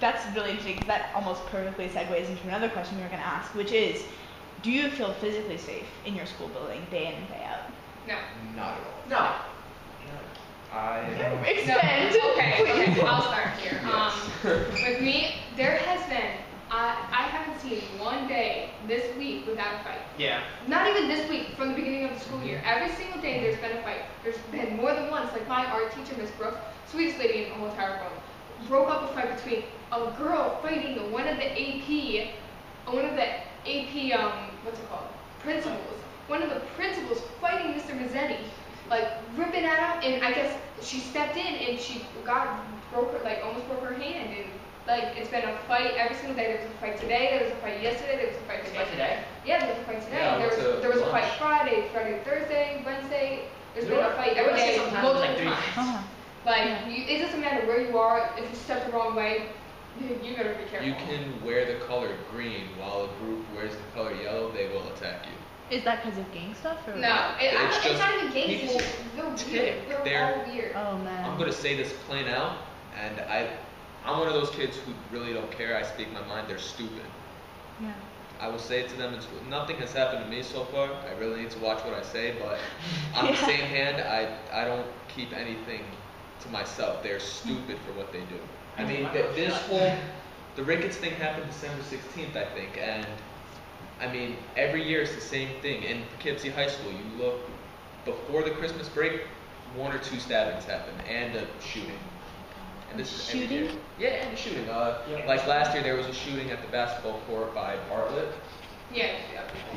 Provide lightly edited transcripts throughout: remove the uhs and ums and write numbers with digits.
that's really interesting because that almost perfectly segues into another question we were going to ask, which is, do you feel physically safe in your school building day in and day out? No. Not at all. No. Expand. No. Okay, I'll start here. Yes. With me, there has been, I haven't seen one day this week without a fight. Yeah. Not even this week, from the beginning of the school year. Every single day there's been a fight. There's been more than once, like my art teacher, Miss Brooks, sweetest lady in the whole entire world, broke up a fight between a girl fighting one of the AP, what's it called? Principals. One of the principals fighting Mr. Mazzetti, like ripping at him, and I guess she stepped in and she almost broke her hand, and like it's been a fight every single day. There was a fight today, there was a fight yesterday, there was a fight today. Yeah, there was a fight today. Yeah, there was a fight Friday, Thursday, Wednesday. There's been a fight every day, multiple times. It doesn't matter where you are. If you step the wrong way, you gotta be careful. You can wear the color green while a group wears the color yellow. They will attack you. Is that because of gang stuff or? No, it's not even gang. People They're all weird. Oh man. I'm gonna say this plain out, and I'm one of those kids who really don't care. I speak my mind. They're stupid. Yeah. I will say it to them. Nothing has happened to me so far. I really need to watch what I say, but on the same hand, I don't keep anything to myself. They're stupid for what they do. I mean, the Ricketts thing happened December 16th, I think, and I mean, every year it's the same thing. In Poughkeepsie High School, you look, before the Christmas break, 1 or 2 stabbings happen, and a shooting. And this is every year. Yeah, and a shooting. Like last year, there was a shooting at the basketball court by Bartlett. Yeah.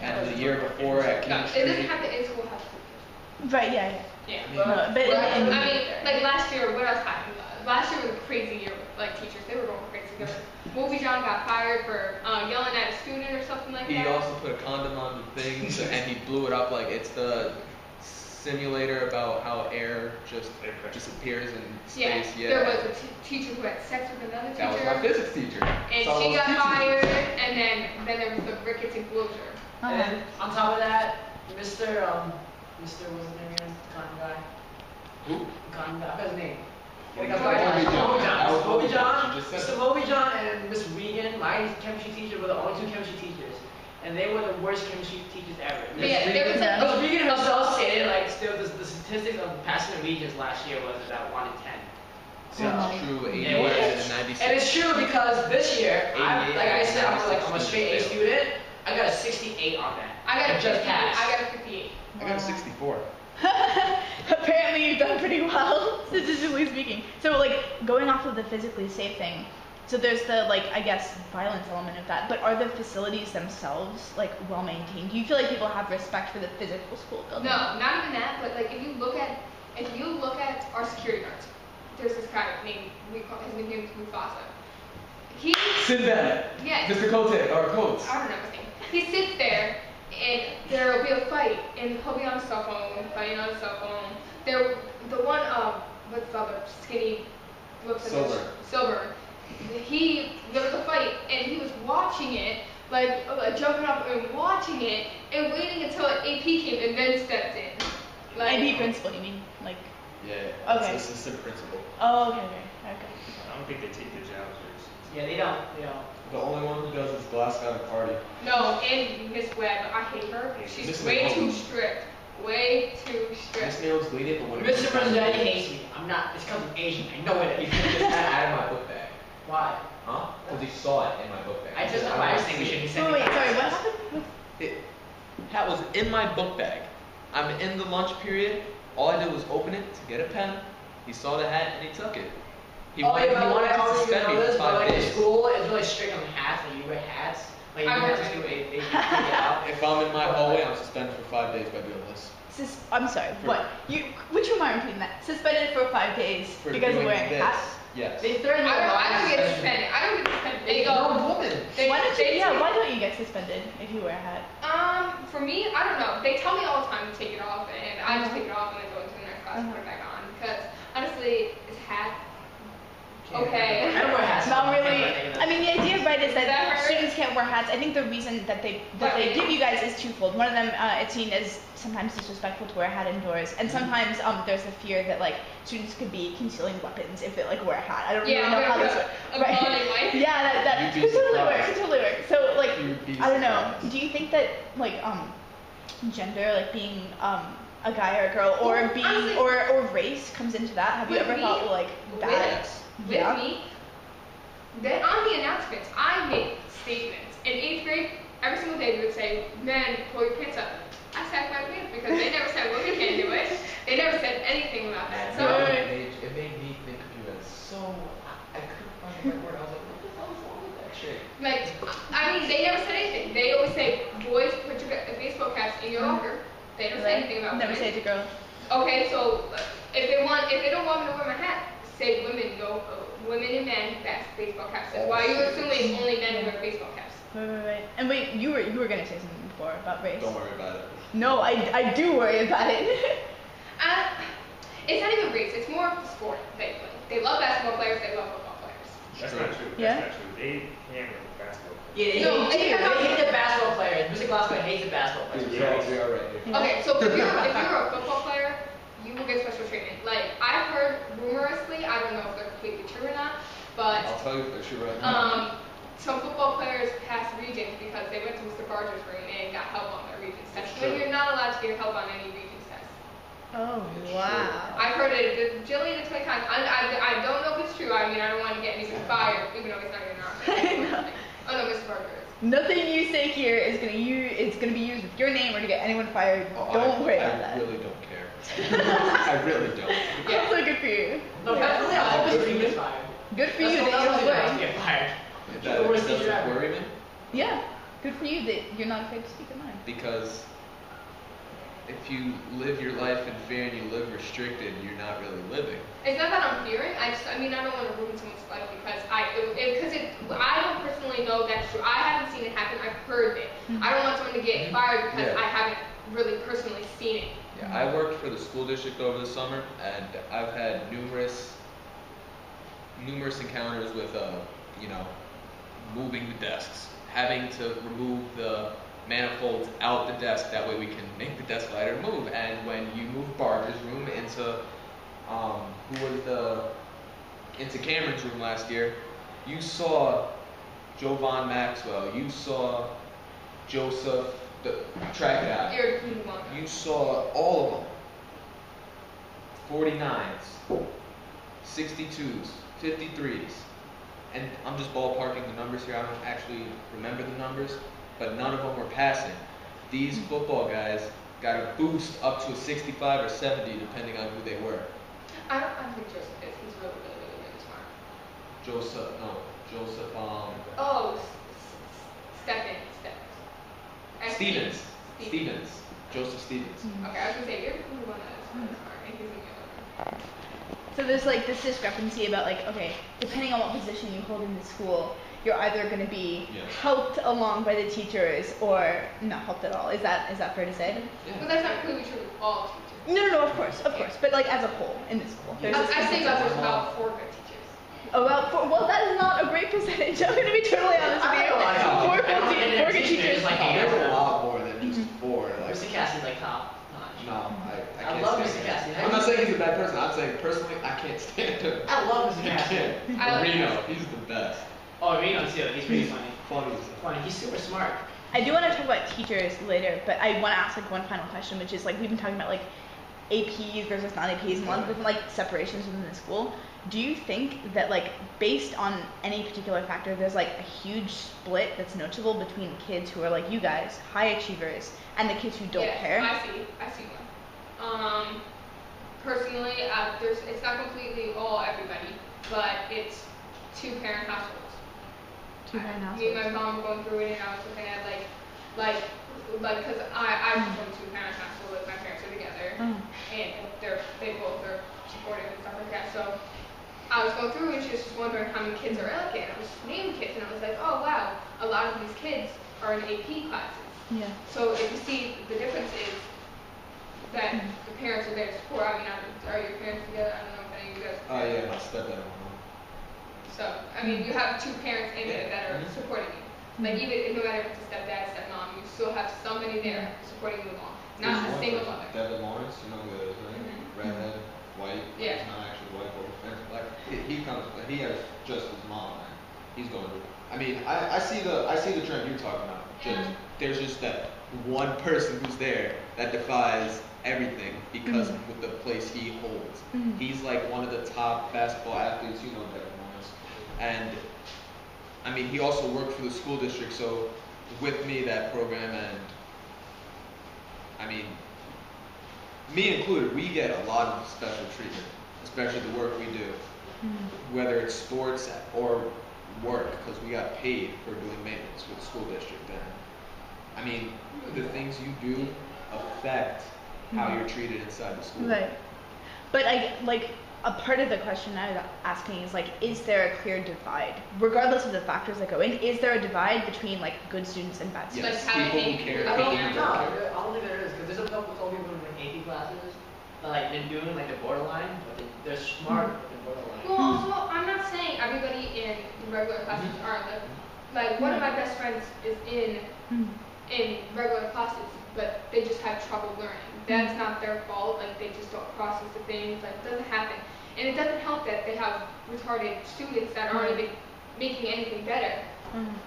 And the year before at King Street. It doesn't have to, in school has to. Right, yeah. I mean, like last year, what else happened? Last year was a crazy year with like teachers. They were going crazy. Movie John got fired for yelling at a student or something like that. He also put a condom on the thing, and he blew it up like it's the simulator about how air just disappears in space. Yeah. There was a teacher who had sex with another teacher. That was my physics teacher. And she got fired, and then there was the Ricketts enclosure. And on top of that, Mr. What's his name again? Condom guy. Who? Condom guy. I forgot his name. Moby John. Mr. Moby John and Miss Regan, my chemistry teacher, were the only 2 chemistry teachers. And they were the worst chemistry teachers ever. Yeah, Miss Regan herself stated, like, the statistics of passing the Regents last year was about 1 in 10. So it's true, 88 out of 96. And it's true because this year, I'm a straight A student. I got a 68 on that. I got a 58. I got a 58. I got a 64. Apparently you've done pretty well, statistically speaking. So like, going off of the physically safe thing, so there's the, like, I guess, violence element of that, but are the facilities themselves, like, well maintained? Do you feel like people have respect for the physical school building? No, not even that, but like, if you look at our security guards, there's this guy named, his name is Mufasa. Sinbad. Yeah. Mr. Coates. I don't know his name. He sits there, and there will be a fight, and he'll be on his cell phone, fighting on his cell phone. The one, what's the other, skinny, Silver. There was a fight, and he was watching it, like jumping up and watching it, and waiting until an AP came and then stepped in. Like, AP principal, you mean? Like. Yeah. Okay. It's assistant principal. Oh, okay. I don't think they take their jobs seriously. Yeah, they don't. The only one who does is Glass Guy Party. No, and Miss Webb, I hate her. She's way too strict. Way too strict. Miss Nail's lenient, but when Mr. President hates me. I'm not. It's because I'm Asian. I know it. He took this hat out of my book bag. Why? Huh? Because he saw it in my book bag. I just know. I was thinking we should be sending. Wait, sorry. What happened? Hat was in my book bag. I'm in the lunch period. All I did was open it to get a pen. He saw the hat and he took it. He wanted to suspend me for 5 days. In school, it's really strict on hats. When you wear hats, like you have to do it. They take it out. If I'm in my hallway, I'm suspended for 5 days by doing this. I'm sorry. What? Which one am I repeating that? Suspended for 5 days For because of wearing a hat. Yes. They threaten you. I don't get suspended. I don't get suspended. They go. Woman. Why don't you get suspended if you wear a hat? For me, I don't know. They tell me all the time to take it off, and I just take it off and then go into the next class and put it back on. Because honestly, it's hat. Okay. I don't wear hats. Not really. I mean, the idea, right, is that students can't wear hats. I think the reason that they give you guys is twofold. One of them, it's seen as sometimes disrespectful to wear a hat indoors, and sometimes there's the fear that like students could be concealing weapons if they like wear a hat. I don't really know how this works. Right? Yeah, that could totally work. So like, I don't know. Do you think that like gender, like being a guy or a girl, or being honestly, or race comes into that? Have you ever felt like that? With me, then on the announcements, I make statements. In 8th grade, every single day they would say, "Men, pull your pants up." I sacked my pants because they never said women can't do it. They never said anything about that. So it made me think of you as so. I couldn't find the right word. I was like, what the hell is wrong with that shit? Like, I mean, they never said anything. They always say, "Boys, put your baseball caps in your locker." They don't say anything about never women. say it to girls. Okay, so if they don't want me to wear my hat, say women women and men that's baseball caps. That's why you're assuming only men wear baseball caps. Right. And wait, you were gonna say something before about race. Don't worry about it. No, I do worry about it. It's not even race. It's more of the sport they play. They love basketball players. They love football players. That's not true. Yeah? That's not true. They hammer basketball players. Yeah, they hate the basketball players. Mr. Glasgow hates the basketball players. We are right here. Okay, so if you're a football player, you will get special treatment. Like I've heard rumorously, I don't know if they're completely true or not, but I'll tell you if they're true right now. some football players passed regions because they went to Mr. Barger's room and got help on their regions test. But you're not allowed to get help on any regions test. Oh wow. I've heard it a jillion to 20 times. I don't know if it's true. I mean, I don't want to get anything fired, even though it's not even our. Oh no, Mr. Barger is. Nothing you say here is gonna be used with your name or to get anyone fired. Don't worry about that. I really don't care. I really don't. Yeah. So good for you. No, definitely I hope Mr. Reed gets fired. Good for you that you don't worry. Get fired. That doesn't worry me. Yeah. Good for you that you're not afraid to speak your mind. Because if you live your life in fear and you live restricted, you're not really living. It's not that I'm fearing. I don't want to ruin someone's life because I don't personally know that's true. I haven't seen it happen. I've heard it. I don't want someone to get fired because I haven't really personally seen it. Yeah, I worked for the school district over the summer, and I've had numerous encounters with, moving the desks, having to remove the manifolds out the desk. That way we can make the desk lighter move. And when you move Barber's room into into Cameron's room last year, you saw Jovan Maxwell, you saw Joseph, the track guy. You saw all of them. 49s, 62s, 53s. And I'm just ballparking the numbers here. I don't actually remember the numbers, but none of them were passing. These football guys got a boost up to a 65 or 70, depending on who they were. I don't think Joseph is. He's really, really, really, really smart. Joseph. Stevens. Joseph Stevens. Okay, I was gonna say you're the one that's really smart, and he's in the other. So there's like this discrepancy about like, okay, depending on what position you hold in the school, you're either going to be helped along by the teachers or not helped at all. Is that fair to say? Yeah. But that's not clearly true with all teachers. No, of course. But like as a whole in the school. I think there's about 4 good teachers. Well, that is not a great percentage. I'm going to be totally honest with you. 4 good teachers. There's a lot more than just 4. Like, Mr. Cassidy's like top notch. No, I can't love stand Mr. Cassidy. I'm not saying he's a bad person. I'm saying personally, I can't stand him. I love Mr. Cassidy. Reno, he's the best. Oh, Reno too. He's pretty funny. Funny. He's super smart. I do want to talk about teachers later, but I want to ask like one final question, which is like we've been talking about like APs versus non-APs and a lot of different like separations within the school. Do you think that like based on any particular factor, there's like a huge split that's noticeable between kids who are like you guys, high achievers, and the kids who don't care? I see one. Personally, it's not completely all everybody, but it's 2-parent households. 2-parent households. Me and my mom were going through it, and I was looking at like, because I'm from a 2-parent household, like my parents are together, and they both are supportive and stuff like that. So I was going through, and she was just wondering how many kids are allocated. I was just naming kids, and I was like, oh wow, a lot of these kids are in AP classes. Yeah. So if you see the difference is that the parents are there to support. I mean, are your parents together? I don't know if any of you guys. Oh yeah, my stepdad. So, I mean, you have 2 parents in there that are supporting you. Like even no matter if it's a stepdad, stepmom, you still have somebody there supporting you along. Not a single mother. Devin Lawrence, you know who that is, right? Redhead, white, but Yeah. he's not actually white, but black. He has just his mom, and he's going through. I mean, I see the trend you're talking about. There's just that one person who's there that defies everything because of the place he holds. He's like one of the top basketball athletes, you know, Devin Lawrence, and I mean, he also worked for the school district, so with me, that program, and I mean, me included, we get a lot of special treatment, especially the work we do, whether it's sports or work, because we got paid for doing maintenance with the school district. And I mean, the things you do affect how you're treated inside the school. Right. But a part of the question I was asking is like, is there a clear divide, regardless of the factors that go in? Is there a divide between like good students and bad students? Yes, people who care. I people don't who know. don't care. I don't think there is, because there's a couple people in AP classes that like they're doing like the borderline, but they're smart, but they're borderline. Well, also, I'm not saying everybody in the regular classes are like one of my best friends is in regular classes, but they just have trouble learning. That's not their fault. Like they just don't process the things. Like it doesn't happen, and it doesn't help that they have retarded students that aren't even making anything better.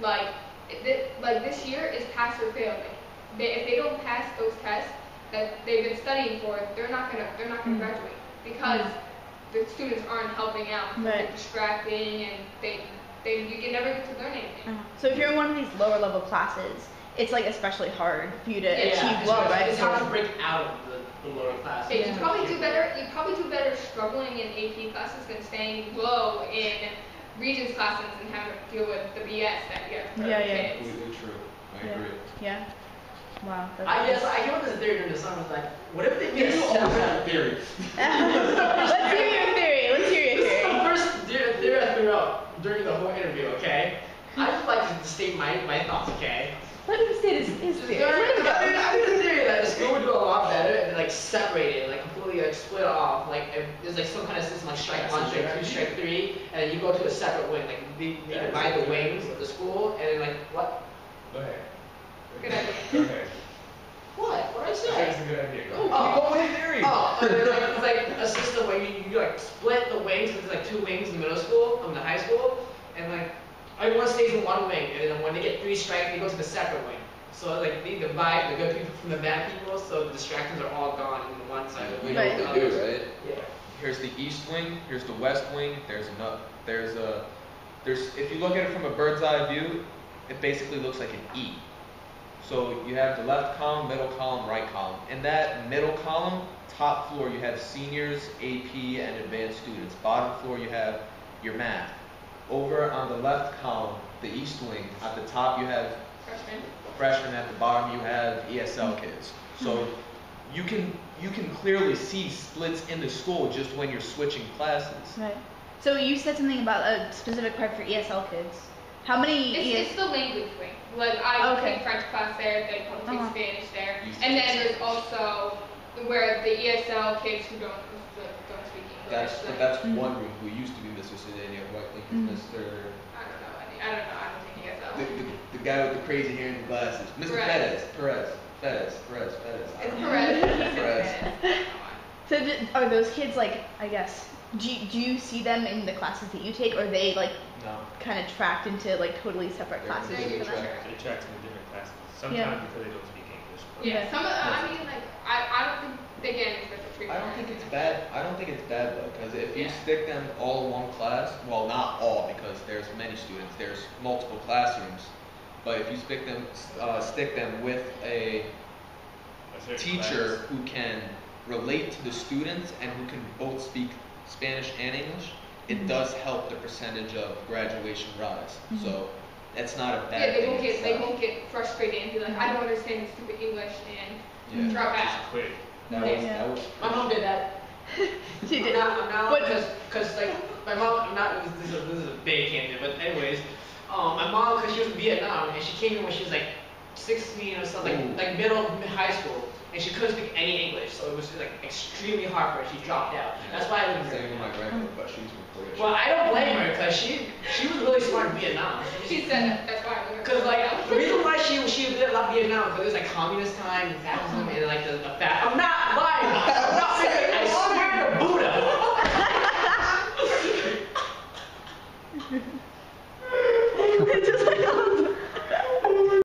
Like this year is pass or fail. Like if they don't pass those tests that they've been studying for, they're not gonna graduate because the students aren't helping out. They're distracting, and you can never get to learn anything. So if you're in one of these lower level classes, it's like especially hard for you to achieve well, right? It's hard to break out of the lower classes. You probably do better struggling in AP classes than staying low in Regents classes and having to deal with the BS that you have for kids. Completely true. I agree. Yeah. Wow. I came up with this theory during the summer. Like, what if they did all that theory? Let's hear your theory. This is the first theory I threw out during the whole interview, okay? I just like to state my thoughts, okay? Let him state his theory. I think the theory that the school would do a lot better and like separate it, like completely like split off. Like if there's like some kind of system like strike 1, strike 2, strike 3, and then you go to a separate wing. Like they divide the wings of the school, and then like what? Go ahead. Good idea. Go ahead. What? What did I say? That's a good idea. Go ahead. What was your theory? It's like a system where you like split the wings. There's like 2 wings in the middle school, the high school, and like everyone stays in one wing, and then when they get 3 strikes, they go to the separate wing. So like they divide the good people from the bad people, so the distractions are all gone in the one side of the We wing. know what they do, right? Yeah. Here's the east wing. Here's the west wing. There's if you look at it from a bird's eye view, it basically looks like an E. So you have the left column, middle column, right column. In that middle column, top floor, you have seniors, AP, and advanced students. Bottom floor, you have your math. Over on the left column, the east wing, at the top you have freshmen. At the bottom you have ESL kids. So you can clearly see splits in the school just when you're switching classes. Right. So you said something about a specific part for ESL kids. How many? It's the language wing. Like I take French class there, they probably take Spanish there, and then there's also where the ESL kids who don't speak English. That's one room who used to be Mr. Sedania, who I think is Mr. I don't know. I don't think ESL. The guy with the crazy hair and the glasses, Mr. Perez. It's Perez. So are those kids like, I guess, do you see them in the classes that you take, or are they like kind of tracked into like totally separate classes? They're They track in different classes. Sometimes because they don't speak English. Yeah. I mean, like I don't think they get any special treatment. I don't think it's bad. I don't think it's bad though, because if you stick them all in one class, well, not all, because there's many students. There's multiple classrooms, but if you stick them with a teacher who can relate to the students and who can both speak Spanish and English, it does help the percentage of graduation rise. So that's not a bad thing. They won't get frustrated and be like, I don't understand stupid English and drop out. Quit. That was My mom did that. She did. I'm not because like my mom. I'm not. This is a big tangent, but anyways, my mom, because she was in Vietnam and she came here when she was like 16 or something, like middle high school, and she couldn't speak any English, so it was like extremely hard for her. She dropped out. That's why I live Same here. with my grandmother, but she's from Croatia. Well, I don't blame her because she was really smart in Vietnam. She said that's why I live Because like the reason why she did love Vietnam because it was like communist time and fascism and like the fat. I'm not lying. I'm not saying. I swear to Buddha. It's